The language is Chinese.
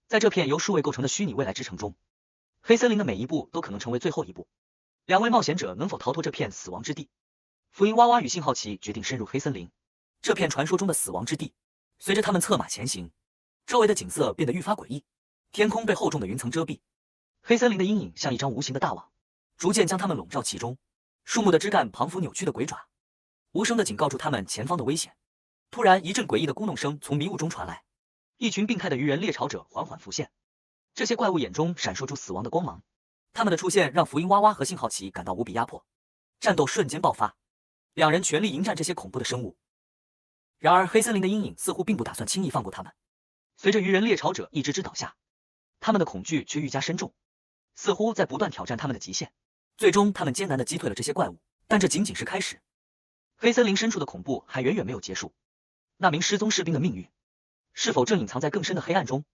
在这片由数位构成的虚拟未来之城中，黑森林的每一步都可能成为最后一步。两位冒险者能否逃脱这片死亡之地？福音娃娃与信好奇决定深入黑森林，这片传说中的死亡之地。随着他们策马前行，周围的景色变得愈发诡异，天空被厚重的云层遮蔽，黑森林的阴影像一张无形的大网，逐渐将他们笼罩其中。树木的枝干庞佛扭曲的鬼爪，无声地警告住他们前方的危险。突然，一阵诡异的咕哝声从迷雾中传来，一群病态的鱼人猎潮者缓缓浮现。这些怪物眼中闪烁出死亡的光芒，他们的出现让福音娃娃和信好奇感到无比压迫。战斗瞬间爆发，两人全力迎战这些恐怖的生物。然而，黑森林的阴影似乎并不打算轻易放过他们。随着鱼人猎潮者一只只倒下，他们的恐惧却愈加深重，似乎在不断挑战他们的极限。最终，他们艰难地击退了这些怪物，但这仅仅是开始。黑森林深处的恐怖还远远没有结束。那名失踪士兵的命运，是否正隐藏在更深的黑暗中？